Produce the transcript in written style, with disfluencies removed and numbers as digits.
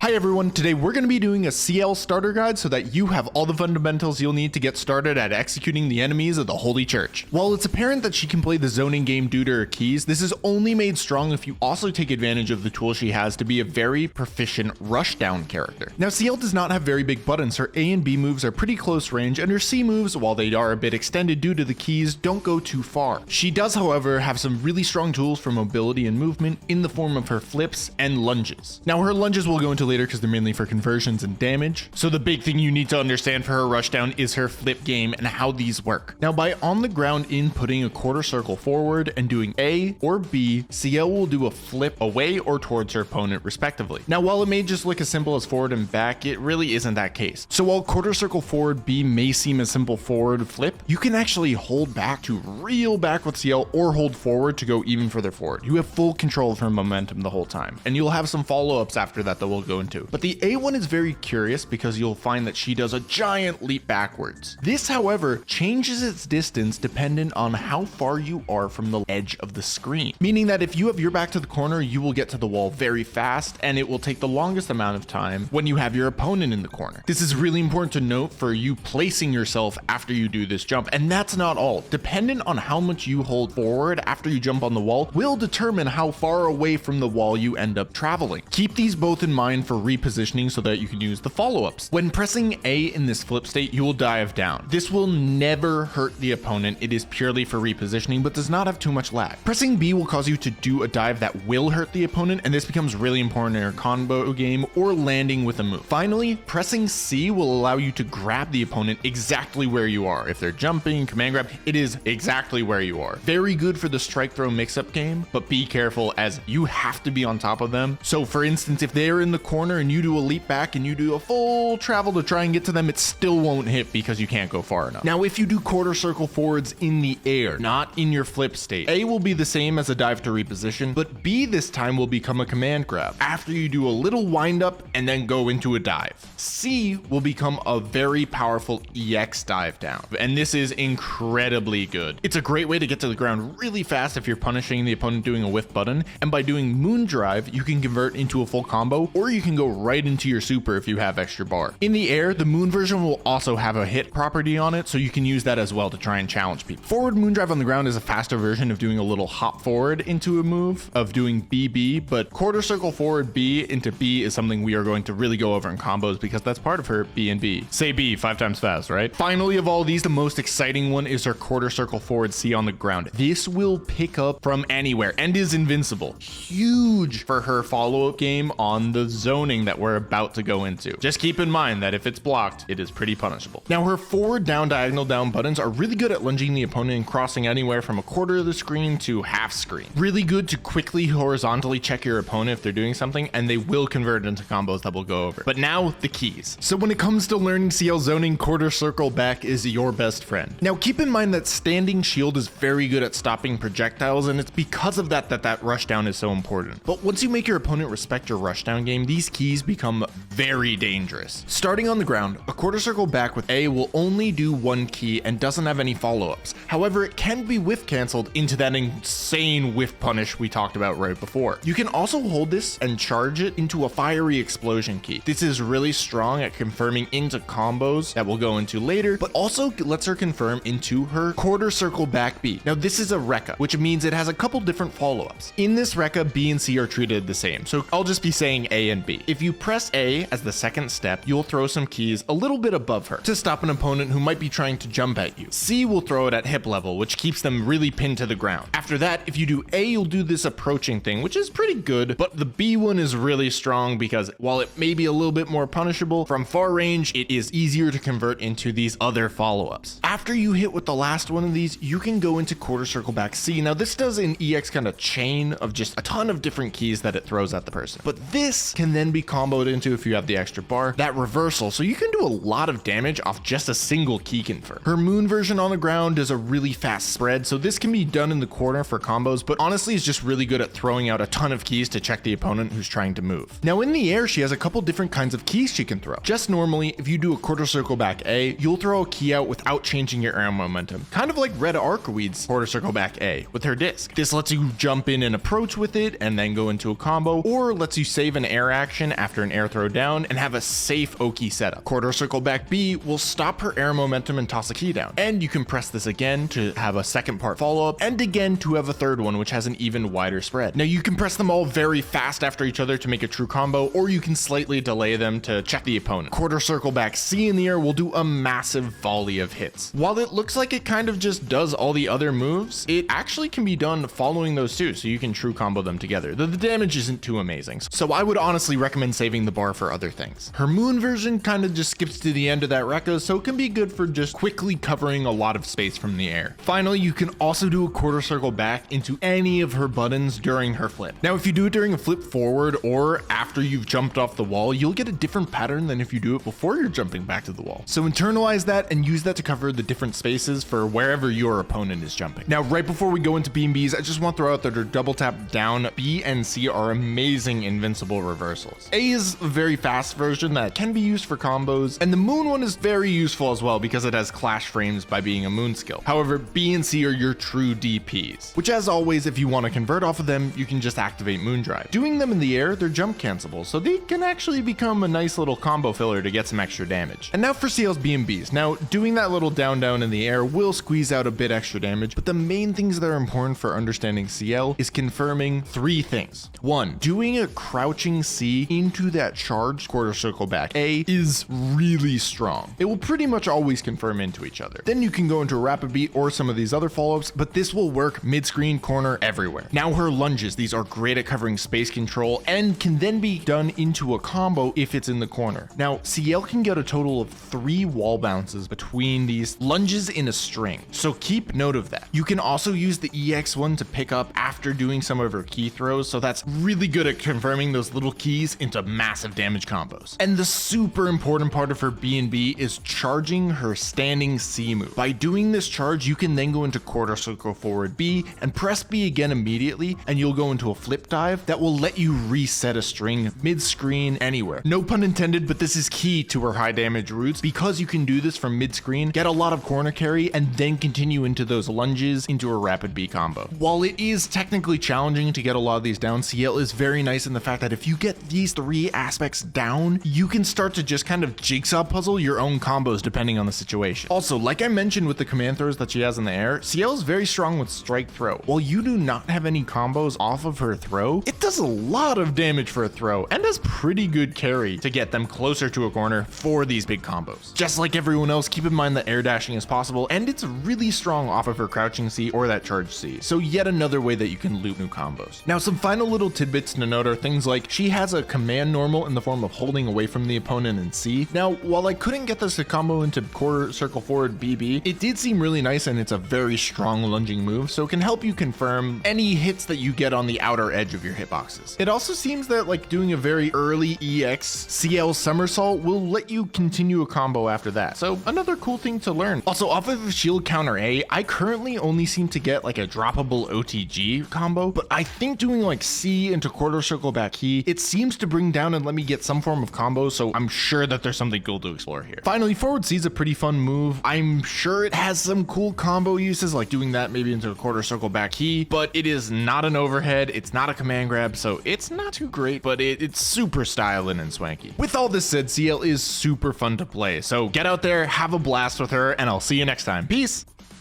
Hi everyone, today we're going to be doing a CL starter guide so that you have all the fundamentals you'll need to get started at executing the enemies of the Holy Church. While it's apparent that she can play the zoning game due to her keys, this is only made strong if you also take advantage of the tool she has to be a very proficient Rushdown character. Now Ciel does not have very big buttons, her A and B moves are pretty close range, and her C moves, while they are a bit extended due to the keys, don't go too far. She does however have some really strong tools for mobility and movement in the form of her flips and lunges. Now her lunges will go into later because they're mainly for conversions and damage. So the big thing you need to understand for her Rushdown is her flip game and how these work. Now by on the ground inputting a quarter circle forward and doing A or B, Ciel will do a flip away or towards her opponent respectively. Now while it may just look as simple as forward and back, it really isn't that case. So while quarter circle forward B may seem a simple forward flip, you can actually hold back to reel back with Ciel or hold forward to go even further forward. You have full control of her momentum the whole time, and you'll have some follow-ups after that we'll go into. But the A one is very curious because you'll find that she does a giant leap backwards. This, however, changes its distance dependent on how far you are from the edge of the screen. Meaning that if you have your back to the corner, you will get to the wall very fast, and it will take the longest amount of time when you have your opponent in the corner. This is really important to note for you placing yourself after you do this jump, and that's not all. Dependent on how much you hold forward after you jump on the wall will determine how far away from the wall you end up traveling. Keep these both in mind for repositioning so that you can use the follow-ups. When pressing A in this flip state, you will dive down. This will never hurt the opponent. It is purely for repositioning, but does not have too much lag. Pressing B will cause you to do a dive that will hurt the opponent, and this becomes really important in your combo game or landing with a move. Finally, pressing C will allow you to grab the opponent exactly where you are. If they're jumping, command grab, it is exactly where you are. Very good for the strike throw mix-up game, but be careful as you have to be on top of them. So for instance, if they're in the corner and you do a leap back and you do a full travel to try and get to them, it still won't hit because you can't go far enough. Now, if you do quarter circle forwards in the air, not in your flip state, A will be the same as a dive to reposition, but B this time will become a command grab after you do a little wind up and then go into a dive. C will become a very powerful EX dive down, and this is incredibly good. It's a great way to get to the ground really fast if you're punishing the opponent doing a whiff button, and by doing moon drive, you can convert into a full combo, or you can go right into your super if you have extra bar. In the air, the moon version will also have a hit property on it, so you can use that as well to try and challenge people. Forward moon drive on the ground is a faster version of doing a little hop forward into a move, of doing BB, but quarter circle forward B into B is something we are going to really go over in combos because that's part of her B and B. Say B 5 times fast, right? Finally, of all these, the most exciting one is her quarter circle forward C on the ground. This will pick up from anywhere and is invincible. Huge for her follow-up game on the zoning that we're about to go into. Just keep in mind that if it's blocked, it is pretty punishable. Now her forward down, diagonal down buttons are really good at lunging the opponent and crossing anywhere from a quarter of the screen to half screen. Really good to quickly horizontally check your opponent if they're doing something, and they will convert into combos that we'll go over. But now the keys. So when it comes to learning CL zoning, quarter circle back is your best friend. Now keep in mind that standing shield is very good at stopping projectiles, and it's because of that rushdown is so important. But once you make your opponent respect your rushdown game, these keys become very dangerous. Starting on the ground, a quarter circle back with A will only do one key and doesn't have any follow-ups. However, it can be whiff canceled into that insane whiff punish we talked about right before. You can also hold this and charge it into a fiery explosion key. This is really strong at confirming into combos that we'll go into later, but also lets her confirm into her quarter circle back B. Now this is a Rekka, which means it has a couple different follow-ups. In this Rekka, B and C are treated the same, so I'll just be saying A and B. If you press A as the second step, you'll throw some keys a little bit above her to stop an opponent who might be trying to jump at you. C will throw it at hip level, which keeps them really pinned to the ground. After that, if you do A, you'll do this approaching thing, which is pretty good, but the B one is really strong because while it may be a little bit more punishable, from far range, it is easier to convert into these other follow-ups. After you hit with the last one of these, you can go into quarter circle back C. Now this does an EX kind of chain of just a ton of different keys that it throws at the person, but this can then be comboed into, if you have the extra bar, that reversal, so you can do a lot of damage off just a single key convert. Her moon version on the ground does a really fast spread, so this can be done in the corner for combos, but honestly is just really good at throwing out a ton of keys to check the opponent who's trying to move. Now in the air, she has a couple different kinds of keys she can throw. Just normally, if you do a quarter circle back A, you'll throw a key out without changing your air momentum, kind of like Red Arcweed's quarter circle back A with her disc. This lets you jump in and approach with it and then go into a combo, or lets you save an air action action after an air throw down and have a safe Oki setup. Quarter circle back B will stop her air momentum and toss a key down. And you can press this again to have a second part follow up, and again to have a third one, which has an even wider spread. Now you can press them all very fast after each other to make a true combo, or you can slightly delay them to check the opponent. Quarter circle back C in the air will do a massive volley of hits. While it looks like it kind of just does all the other moves, it actually can be done following those too, so you can true combo them together, though the damage isn't too amazing. So I would honestly recommend saving the bar for other things. Her moon version kind of just skips to the end of that Rekka, so it can be good for just quickly covering a lot of space from the air. Finally, you can also do a quarter circle back into any of her buttons during her flip. Now, if you do it during a flip forward or after you've jumped off the wall, you'll get a different pattern than if you do it before you're jumping back to the wall. So internalize that and use that to cover the different spaces for wherever your opponent is jumping. Now, right before we go into B and Bs, I just want to throw out that her double tap down B and C are amazing invincible reversals. A is a very fast version that can be used for combos, and the moon one is very useful as well because it has clash frames by being a moon skill. However, B and C are your true DPs, which as always, if you want to convert off of them, you can just activate moon drive. Doing them in the air, they're jump cancelable, so they can actually become a nice little combo filler to get some extra damage. And now for Ciel's B and Bs. Now, doing that little down in the air will squeeze out a bit extra damage, but the main things that are important for understanding Ciel is confirming 3 things. 1, doing a crouching C into that charged quarter circle back A is really strong. It will pretty much always confirm into each other. Then you can go into a rapid beat or some of these other follow-ups, but this will work mid-screen, corner, everywhere. Now her lunges, these are great at covering space control and can then be done into a combo if it's in the corner. Now, Ciel can get a total of 3 wall bounces between these lunges in a string, so keep note of that. You can also use the EX one to pick up after doing some of her key throws, so that's really good at confirming those little keys into massive damage combos. And the super important part of her B&B is charging her standing C move. By doing this charge, you can then go into quarter circle forward B and press B again immediately, and you'll go into a flip dive that will let you reset a string mid-screen anywhere. No pun intended, but this is key to her high damage routes because you can do this from mid-screen, get a lot of corner carry, and then continue into those lunges into a rapid B combo. While it is technically challenging to get a lot of these down, Ciel is very nice in the fact that if you get these 3 aspects down, you can start to just kind of jigsaw puzzle your own combos depending on the situation. Also, like I mentioned with the command throws that she has in the air, Ciel is very strong with strike throw. While you do not have any combos off of her throw, it does a lot of damage for a throw and has pretty good carry to get them closer to a corner for these big combos. Just like everyone else, keep in mind that air dashing is possible, and it's really strong off of her crouching C or that charge C, so yet another way that you can loot new combos. Now, some final little tidbits to note are things like she has a command normal in the form of holding away from the opponent in C. Now, while I couldn't get this to combo into quarter circle forward BB, it did seem really nice, and it's a very strong lunging move, so it can help you confirm any hits that you get on the outer edge of your hitboxes. It also seems that like doing a very early EX Ciel somersault will let you continue a combo after that, so another cool thing to learn. Also, off of shield counter A, I currently only seem to get like a droppable OTG combo, but I think doing like C into quarter circle back key, it seems to bring down and let me get some form of combo, so I'm sure that there's something cool to explore here. Finally, forward C is a pretty fun move. I'm sure it has some cool combo uses, like doing that maybe into a quarter circle back key, but it is not an overhead, it's not a command grab, so it's not too great, but it's super styling and swanky. With all this said, Ciel is super fun to play, so get out there, have a blast with her, and I'll see you next time. Peace!